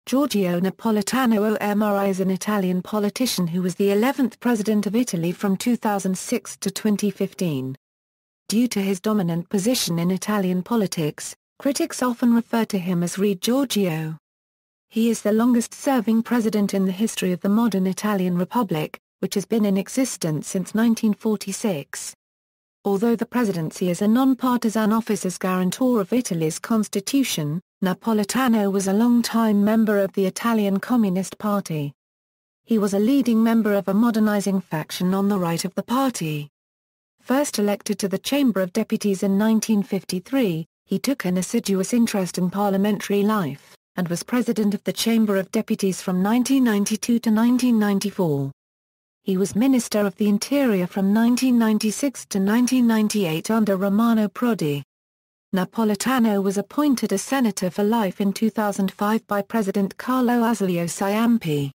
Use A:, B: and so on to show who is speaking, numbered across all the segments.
A: Giorgio Napolitano OMRI is an Italian politician who was the 11th president of Italy from 2006 to 2015. Due to his dominant position in Italian politics, critics often refer to him as Re Giorgio. He is the longest-serving president in the history of the modern Italian Republic, which has been in existence since 1946. Although the presidency is a nonpartisan office as guarantor of Italy's constitution, Napolitano was a long-time member of the Italian Communist Party. He was a leading member of a modernizing faction on the right of the party. First elected to the Chamber of Deputies in 1953, he took an assiduous interest in parliamentary life, and was president of the Chamber of Deputies from 1992 to 1994. He was Minister of the Interior from 1996 to 1998 under Romano Prodi. Napolitano was appointed a senator for life in 2005 by President Carlo Azeglio Ciampi.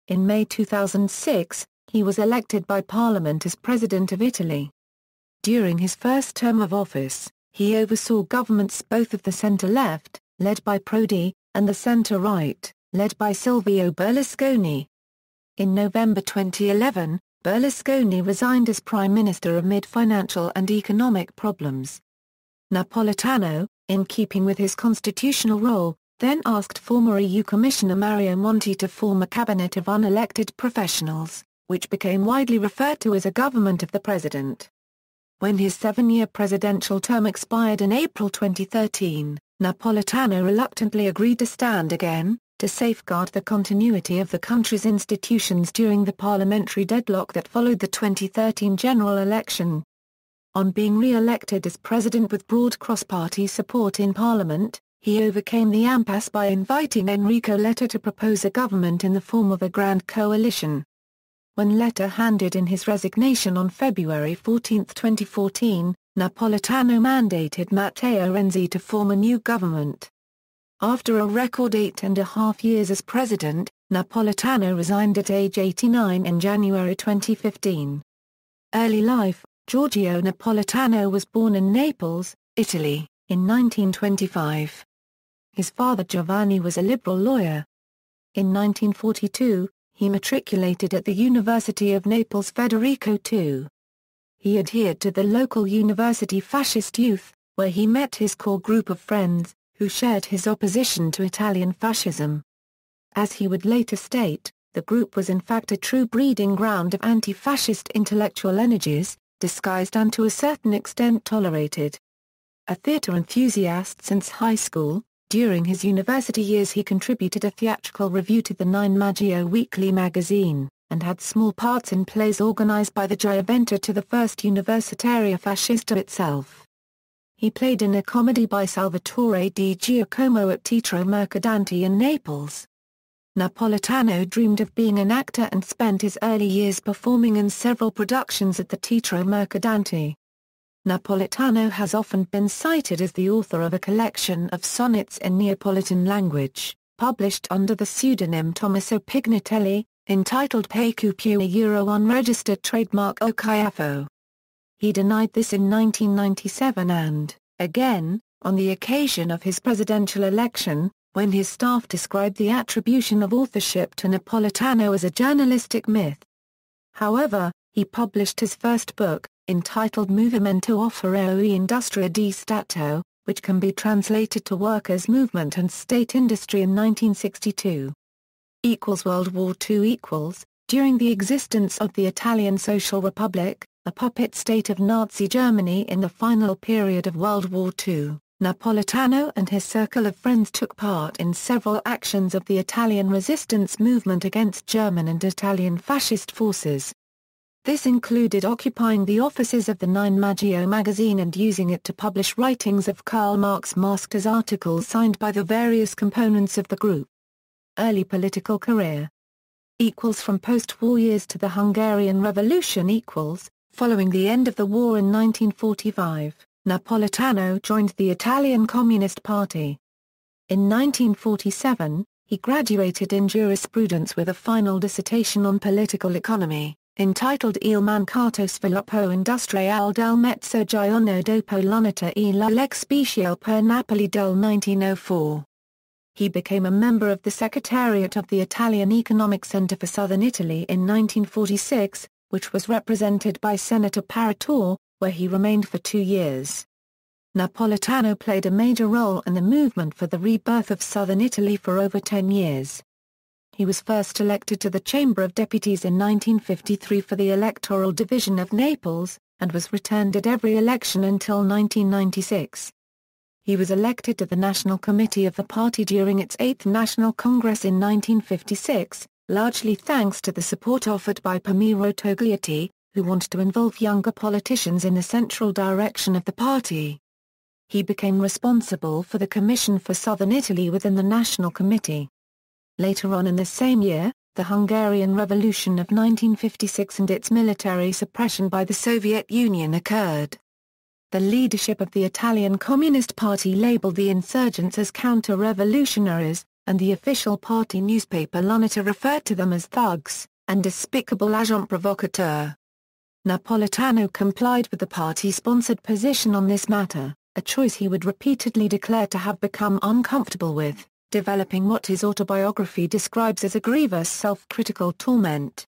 A: In May 2006, he was elected by Parliament as President of Italy. During his first term of office, he oversaw governments both of the centre-left, led by Prodi, and the centre-right, led by Silvio Berlusconi. In November 2011, Berlusconi resigned as Prime Minister amid financial and economic problems. Napolitano, in keeping with his constitutional role, then asked former EU Commissioner Mario Monti to form a cabinet of unelected professionals, which became widely referred to as a government of the president. When his 7-year presidential term expired in April 2013, Napolitano reluctantly agreed to stand again, to safeguard the continuity of the country's institutions during the parliamentary deadlock that followed the 2013 general election. On being re-elected as president with broad cross-party support in parliament, he overcame the impasse by inviting Enrico Letta to propose a government in the form of a grand coalition. When Letta handed in his resignation on February 14, 2014, Napolitano mandated Matteo Renzi to form a new government. After a record 8.5 years as president, Napolitano resigned at age 89 in January 2015. Early life: Giorgio Napolitano was born in Naples, Italy, in 1925. His father Giovanni was a liberal lawyer. In 1942, he matriculated at the University of Naples Federico II. He adhered to the local university fascist youth, where he met his core group of friends, who shared his opposition to Italian fascism. As he would later state, the group was in fact a true breeding ground of anti-fascist intellectual energies, disguised and to a certain extent tolerated. A theatre enthusiast since high school, during his university years he contributed a theatrical review to the Nine Maggio weekly magazine, and had small parts in plays organized by the Gioventù to the first Universitaria Fascista itself. He played in a comedy by Salvatore di Giacomo at Teatro Mercadante in Naples. Napolitano dreamed of being an actor and spent his early years performing in several productions at the Teatro Mercadante. Napolitano has often been cited as the author of a collection of sonnets in Neapolitan language, published under the pseudonym Tommaso Pignatelli, entitled Pecu più Euro unregistered trademark o Chiaffo. He denied this in 1997 and, again, on the occasion of his presidential election, when his staff described the attribution of authorship to Napolitano as a journalistic myth. However, he published his first book, entitled Movimento Operaio e Industria di Stato, which can be translated to Workers' Movement and State Industry in 1962. World War II. During the existence of the Italian Social Republic, a puppet state of Nazi Germany in the final period of World War II, Napolitano and his circle of friends took part in several actions of the Italian resistance movement against German and Italian fascist forces. This included occupying the offices of the Nine Maggio magazine and using it to publish writings of Karl Marx masked as articles signed by the various components of the group. Early political career. From post-war years to the Hungarian Revolution. Following the end of the war in 1945, Napolitano joined the Italian Communist Party. In 1947, he graduated in jurisprudence with a final dissertation on political economy, entitled Il mancato sviluppo industriale del Mezzogiorno dopo l'unità e la legge speciale per Napoli del 1904. He became a member of the Secretariat of the Italian Economic Center for Southern Italy in 1946, which was represented by Senator Parator, where he remained for 2 years. Napolitano played a major role in the movement for the rebirth of southern Italy for over 10 years. He was first elected to the Chamber of Deputies in 1953 for the electoral division of Naples, and was returned at every election until 1996. He was elected to the National Committee of the party during its 8th National Congress in 1956, largely thanks to the support offered by Palmiro Togliatti, who wanted to involve younger politicians in the central direction of the party. He became responsible for the Commission for Southern Italy within the National Committee. Later on in the same year, the Hungarian Revolution of 1956 and its military suppression by the Soviet Union occurred. The leadership of the Italian Communist Party labeled the insurgents as counter-revolutionaries, and the official party newspaper L'Unità referred to them as thugs, and despicable agents provocateurs. Napolitano complied with the party-sponsored position on this matter, a choice he would repeatedly declare to have become uncomfortable with, developing what his autobiography describes as a grievous self-critical torment.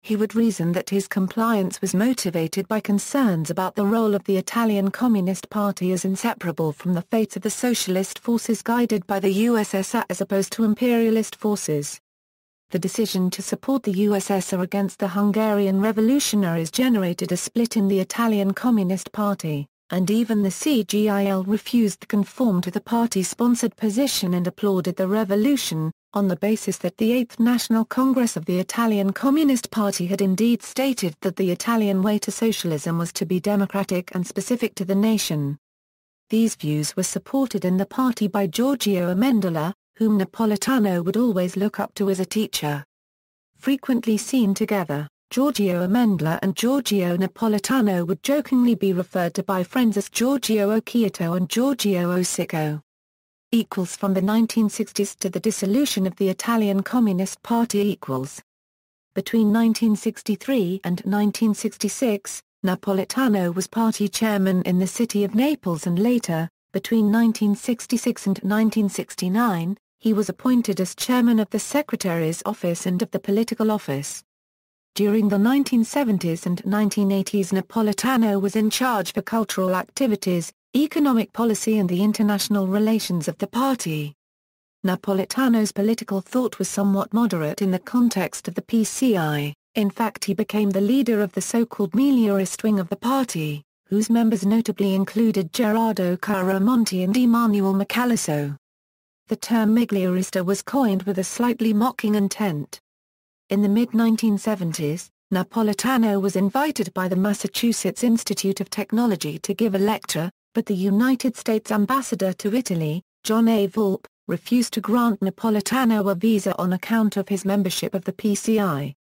A: He would reason that his compliance was motivated by concerns about the role of the Italian Communist Party as inseparable from the fates of the socialist forces guided by the USSR as opposed to imperialist forces. The decision to support the USSR against the Hungarian revolutionaries generated a split in the Italian Communist Party, and even the CGIL refused to conform to the party-sponsored position and applauded the revolution, on the basis that the 8th National Congress of the Italian Communist Party had indeed stated that the Italian way to socialism was to be democratic and specific to the nation. These views were supported in the party by Giorgio Amendola, whom Napolitano would always look up to as a teacher. Frequently seen together, Giorgio Amendola and Giorgio Napolitano would jokingly be referred to by friends as Giorgio Occhiato and Giorgio Osicco. From the 1960s to the dissolution of the Italian Communist Party. Between 1963 and 1966, Napolitano was party chairman in the city of Naples, and later, between 1966 and 1969, he was appointed as chairman of the Secretary's office and of the political office. During the 1970s and 1980s, Napolitano was in charge for cultural activities, economic policy and the international relations of the party. Napolitano's political thought was somewhat moderate in the context of the PCI. In fact, he became the leader of the so-called Migliorist wing of the party, whose members notably included Gerardo Caramonti and Emanuel Macaliso. The term Migliorista was coined with a slightly mocking intent. In the mid-1970s, Napolitano was invited by the Massachusetts Institute of Technology to give a lecture, but the United States ambassador to Italy, John A. Volpe, refused to grant Napolitano a visa on account of his membership of the PCI.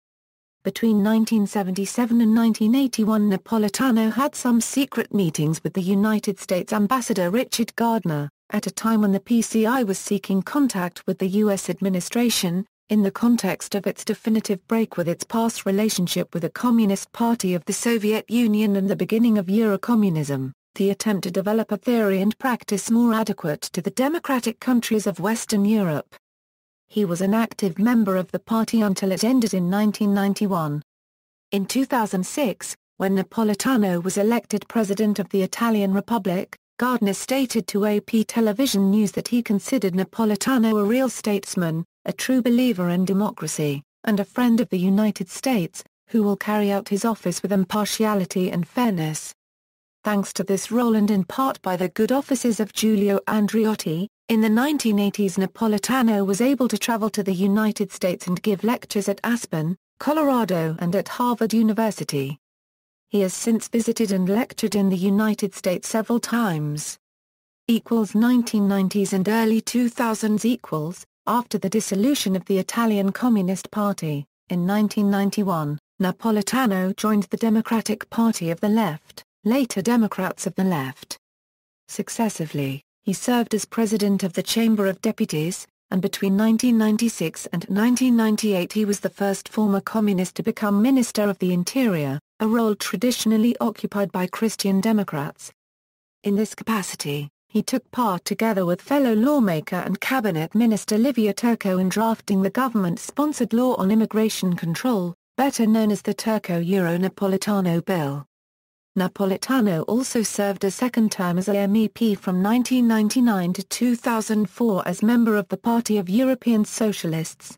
A: Between 1977 and 1981, Napolitano had some secret meetings with the United States ambassador Richard Gardner, at a time when the PCI was seeking contact with the U.S. administration, in the context of its definitive break with its past relationship with the Communist Party of the Soviet Union and the beginning of Eurocommunism. The attempt to develop a theory and practice more adequate to the democratic countries of Western Europe. He was an active member of the party until it ended in 1991. In 2006, when Napolitano was elected president of the Italian Republic, Gardner stated to AP Television News that he considered Napolitano a real statesman, a true believer in democracy, and a friend of the United States, who will carry out his office with impartiality and fairness. Thanks to this role and in part by the good offices of Giulio Andreotti, in the 1980s Napolitano was able to travel to the United States and give lectures at Aspen, Colorado and at Harvard University. He has since visited and lectured in the United States several times. 1990s and early 2000s. After the dissolution of the Italian Communist Party, in 1991, Napolitano joined the Democratic Party of the Left, later Democrats of the Left. Successively, he served as president of the Chamber of Deputies, and between 1996 and 1998 he was the first former communist to become Minister of the Interior, a role traditionally occupied by Christian Democrats. In this capacity, He took part together with fellow lawmaker and cabinet minister Livia Turco in drafting the government-sponsored law on immigration control, better known as the Turco-Euro-Napolitano Bill. Napolitano also served a second term as a MEP from 1999 to 2004 as member of the Party of European Socialists.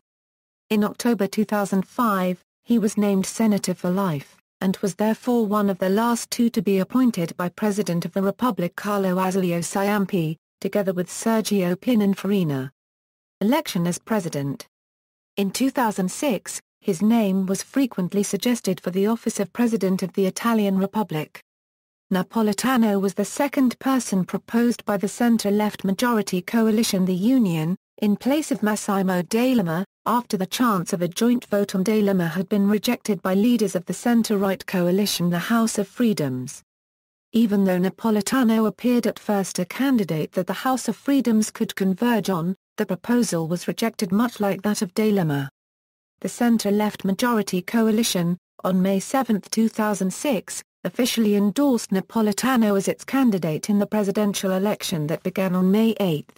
A: In October 2005, he was named senator for life, and was therefore one of the last two to be appointed by President of the Republic Carlo Azeglio Ciampi, together with Sergio Pininfarina. Election as president. In 2006, his name was frequently suggested for the office of President of the Italian Republic. Napolitano was the second person proposed by the centre-left majority coalition the Union, in place of Massimo D'Alema, after the chance of a joint vote on D'Alema had been rejected by leaders of the centre-right coalition the House of Freedoms. Even though Napolitano appeared at first a candidate that the House of Freedoms could converge on, the proposal was rejected much like that of D'Alema. The centre-left majority coalition, on May 7, 2006, officially endorsed Napolitano as its candidate in the presidential election that began on May 8.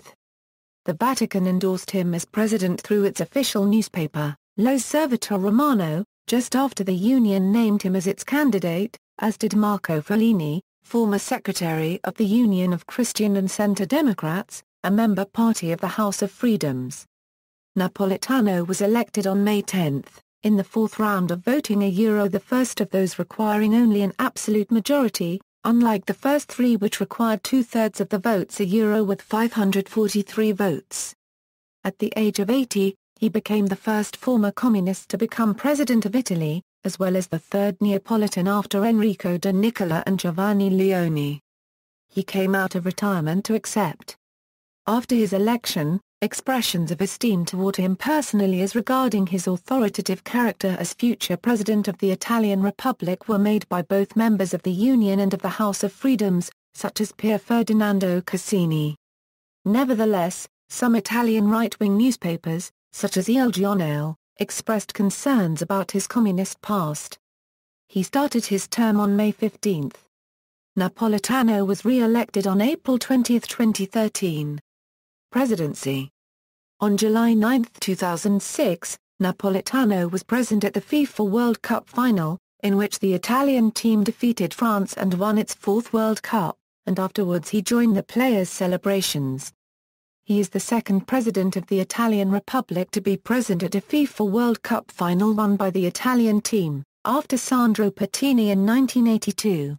A: The Vatican endorsed him as president through its official newspaper, L'Osservatore Romano, just after the Union named him as its candidate, as did Marco Follini, former secretary of the Union of Christian and Centre Democrats, a member party of the House of Freedoms. Napolitano was elected on May 10, in the fourth round of voting the first of those requiring only an absolute majority, unlike the first three which required two-thirds of the votes with 543 votes. At the age of 80, he became the first former communist to become president of Italy, as well as the third Neapolitan after Enrico de Nicola and Giovanni Leone. He came out of retirement to accept. After his election, expressions of esteem toward him personally as regarding his authoritative character as future president of the Italian Republic were made by both members of the Union and of the House of Freedoms, such as Pier Ferdinando Cassini. Nevertheless, some Italian right-wing newspapers, such as Il Giornale, expressed concerns about his communist past. He started his term on May 15. Napolitano was re-elected on April 20, 2013. Presidency. On July 9, 2006, Napolitano was present at the FIFA World Cup final, in which the Italian team defeated France and won its fourth World Cup, and afterwards he joined the players' celebrations. He is the second president of the Italian Republic to be present at a FIFA World Cup final won by the Italian team, after Sandro Pertini in 1982.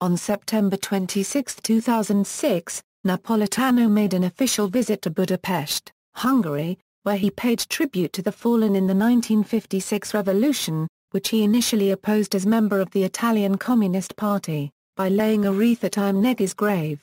A: On September 26, 2006, Napolitano made an official visit to Budapest, Hungary, where he paid tribute to the fallen in the 1956 revolution, which he initially opposed as member of the Italian Communist Party, by laying a wreath at Neghi's grave.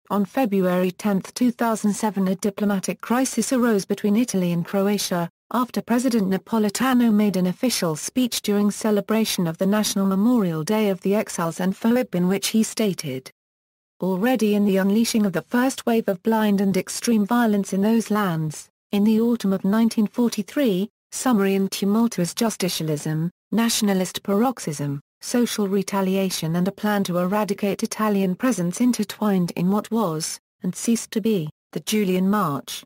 A: On February 10, 2007 a diplomatic crisis arose between Italy and Croatia, after President Napolitano made an official speech during celebration of the National Memorial Day of the Exiles and FOIB in which he stated, "Already in the unleashing of the first wave of blind and extreme violence in those lands, in the autumn of 1943, summary and tumultuous justicialism, nationalist paroxysm, social retaliation and a plan to eradicate Italian presence intertwined in what was, and ceased to be, the Julian March.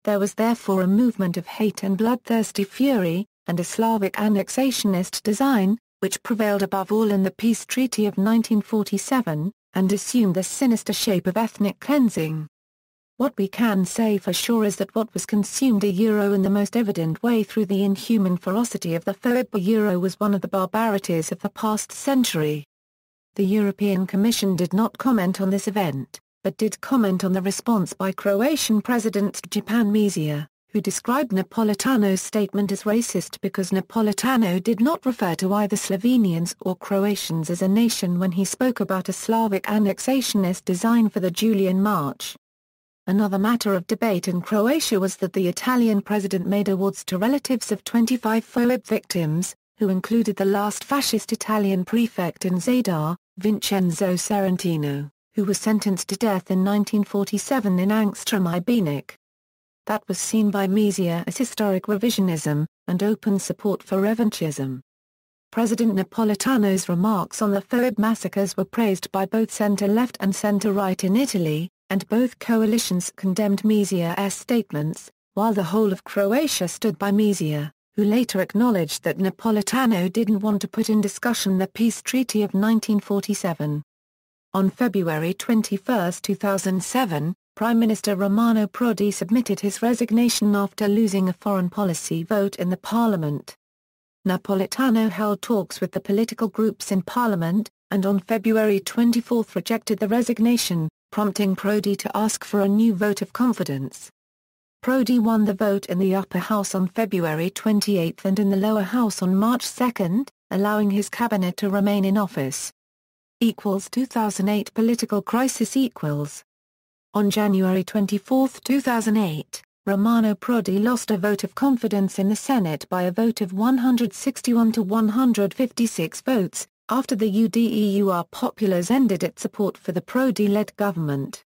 A: There was therefore a movement of hate and bloodthirsty fury, and a Slavic annexationist design, which prevailed above all in the peace treaty of 1947, and assumed the sinister shape of ethnic cleansing. What we can say for sure is that what was consumed in the most evident way through the inhuman ferocity of the FOIB was one of the barbarities of the past century." The European Commission did not comment on this event, but did comment on the response by Croatian President Stjepan Mesić, who described Napolitano's statement as racist because Napolitano did not refer to either Slovenians or Croatians as a nation when he spoke about a Slavic annexationist design for the Julian March. Another matter of debate in Croatia was that the Italian president made awards to relatives of 25 FOIB victims, who included the last fascist Italian prefect in Zadar, Vincenzo Serentino, who was sentenced to death in 1947 in Angstrom Ibenik. That was seen by Mesić as historic revisionism, and open support for revanchism. President Napolitano's remarks on the FOIB massacres were praised by both centre-left and centre-right in Italy, and both coalitions condemned Mesia's statements, while the whole of Croatia stood by Mesias, who later acknowledged that Napolitano didn't want to put in discussion the peace treaty of 1947. On February 21, 2007, Prime Minister Romano Prodi submitted his resignation after losing a foreign policy vote in the parliament. Napolitano held talks with the political groups in parliament, and on February 24 rejected the resignation, prompting Prodi to ask for a new vote of confidence. Prodi won the vote in the upper house on February 28 and in the lower house on March 2, allowing his cabinet to remain in office. 2008 political crisis. On January 24, 2008, Romano Prodi lost a vote of confidence in the Senate by a vote of 161 to 156 votes, after the UDEUR Populars ended its support for the Prodi-led government.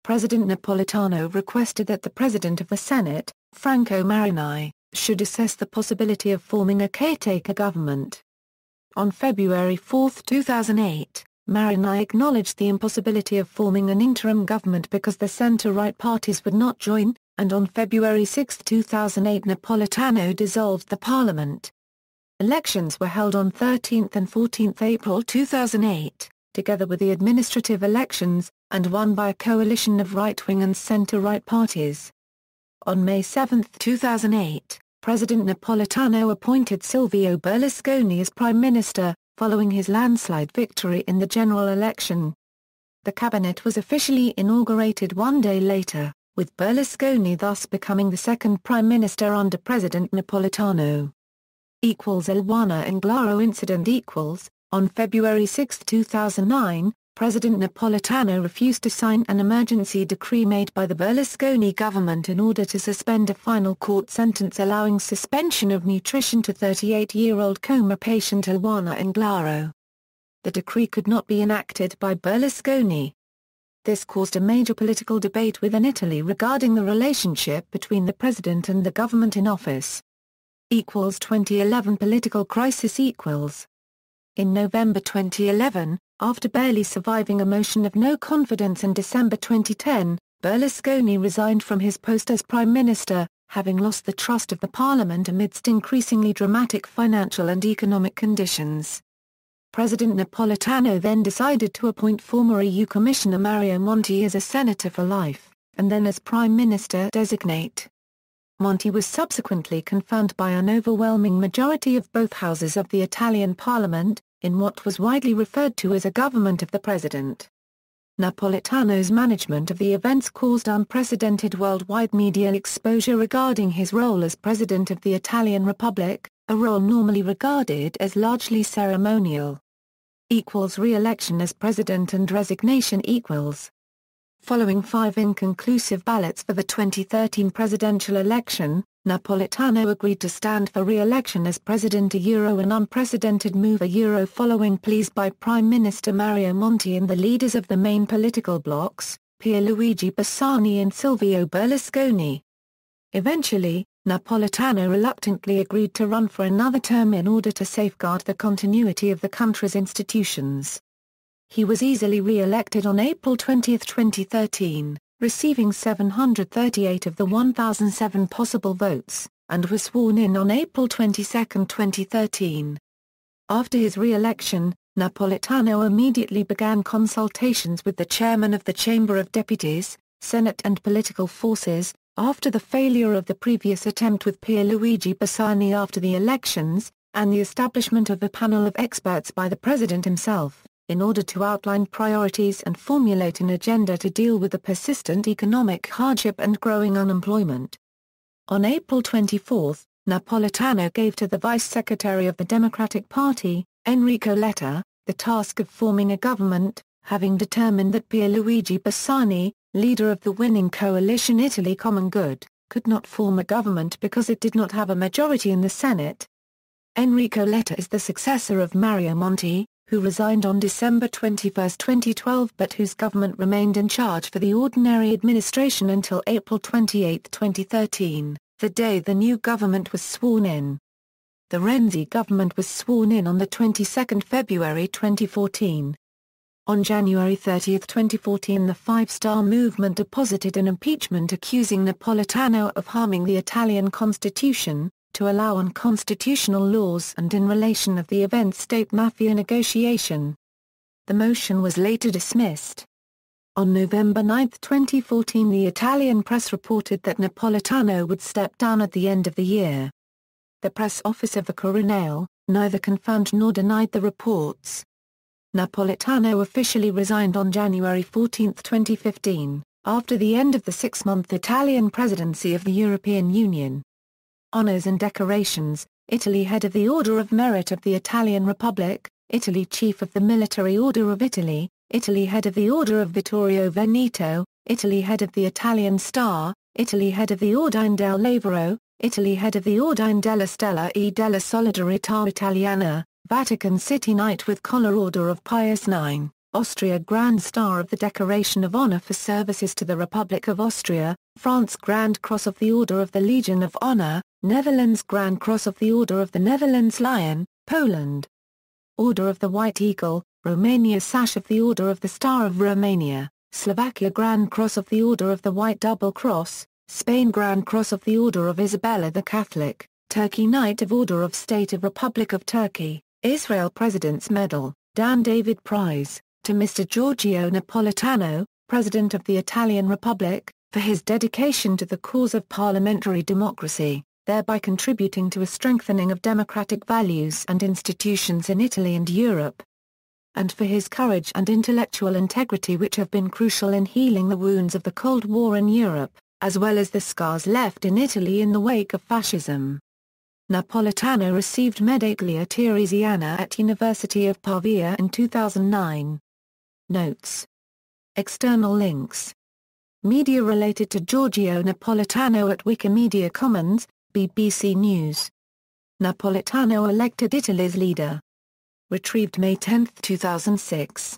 A: President Napolitano requested that the President of the Senate, Franco Marini, should assess the possibility of forming a caretaker government. On February 4, 2008, Marini acknowledged the impossibility of forming an interim government because the centre-right parties would not join, and on February 6, 2008 Napolitano dissolved the parliament. Elections were held on 13 and 14 April 2008, together with the administrative elections, and won by a coalition of right-wing and centre-right parties. On May 7, 2008, President Napolitano appointed Silvio Berlusconi as Prime Minister, following his landslide victory in the general election. The cabinet was officially inaugurated one day later, with Berlusconi thus becoming the second Prime Minister under President Napolitano. Eluana Englaro incident. On February 6, 2009, President Napolitano refused to sign an emergency decree made by the Berlusconi government in order to suspend a final court sentence allowing suspension of nutrition to 38-year-old coma patient Eluana Englaro. The decree could not be enacted by Berlusconi. This caused a major political debate within Italy regarding the relationship between the president and the government in office. 2011 political crisis. In November 2011, after barely surviving a motion of no confidence in December 2010, Berlusconi resigned from his post as Prime Minister, having lost the trust of the Parliament amidst increasingly dramatic financial and economic conditions. President Napolitano then decided to appoint former EU Commissioner Mario Monti as a senator for life, and then as Prime Minister designate. Monti was subsequently confirmed by an overwhelming majority of both houses of the Italian Parliament, in what was widely referred to as a government of the president. Napolitano's management of the events caused unprecedented worldwide media exposure regarding his role as President of the Italian Republic, a role normally regarded as largely ceremonial. Re-election as President and resignation. Following 5 inconclusive ballots for the 2013 presidential election, Napolitano agreed to stand for re-election as President. An unprecedented move following pleas by Prime Minister Mario Monti and the leaders of the main political blocs, Pierluigi Bersani and Silvio Berlusconi. Eventually, Napolitano reluctantly agreed to run for another term in order to safeguard the continuity of the country's institutions. He was easily re-elected on April 20, 2013, receiving 738 of the 1,007 possible votes, and was sworn in on April 22, 2013. After his re-election, Napolitano immediately began consultations with the chairman of the Chamber of Deputies, Senate and political forces, after the failure of the previous attempt with Pierluigi Bersani after the elections, and the establishment of a panel of experts by the president himself, in order to outline priorities and formulate an agenda to deal with the persistent economic hardship and growing unemployment. On April 24, Napolitano gave to the Vice Secretary of the Democratic Party, Enrico Letta, the task of forming a government, having determined that Pierluigi Bersani, leader of the winning coalition Italy Common Good, could not form a government because it did not have a majority in the Senate. Enrico Letta is the successor of Mario Monti, who resigned on December 21, 2012 but whose government remained in charge for the ordinary administration until April 28, 2013, the day the new government was sworn in. The Renzi government was sworn in on the 22nd February 2014. On January 30, 2014, the Five Star Movement deposited an impeachment accusing Napolitano of harming the Italian constitution, to allow unconstitutional laws and in relation of the event state mafia negotiation. The motion was later dismissed. On November 9, 2014, the Italian press reported that Napolitano would step down at the end of the year. The press office of the Quirinale neither confirmed nor denied the reports. Napolitano officially resigned on January 14, 2015, after the end of the six-month Italian presidency of the European Union. Honours and decorations: Italy Head of the Order of Merit of the Italian Republic, Italy Chief of the Military Order of Italy, Italy Head of the Order of Vittorio Veneto, Italy Head of the Italian Star, Italy Head of the Ordine del Lavoro, Italy Head of the Ordine della Stella e della Solidarietà Italiana, Vatican City Knight with Collar Order of Pius IX, Austria Grand Star of the Decoration of Honor for services to the Republic of Austria, France Grand Cross of the Order of the Legion of Honor, Netherlands Grand Cross of the Order of the Netherlands Lion, Poland Order of the White Eagle, Romania Sash of the Order of the Star of Romania, Slovakia Grand Cross of the Order of the White Double Cross, Spain Grand Cross of the Order of Isabella the Catholic, Turkey Knight of Order of State of Republic of Turkey, Israel President's Medal, Dan David Prize, to Mr. Giorgio Napolitano, President of the Italian Republic, for his dedication to the cause of parliamentary democracy, thereby contributing to a strengthening of democratic values and institutions in Italy and Europe, and for his courage and intellectual integrity which have been crucial in healing the wounds of the Cold War in Europe, as well as the scars left in Italy in the wake of fascism. Napolitano received Medaglia Teresiana at University of Pavia in 2009. Notes. External links. Media related to Giorgio Napolitano at Wikimedia Commons, BBC News. Napolitano elected Italy's leader. Retrieved May 10, 2006.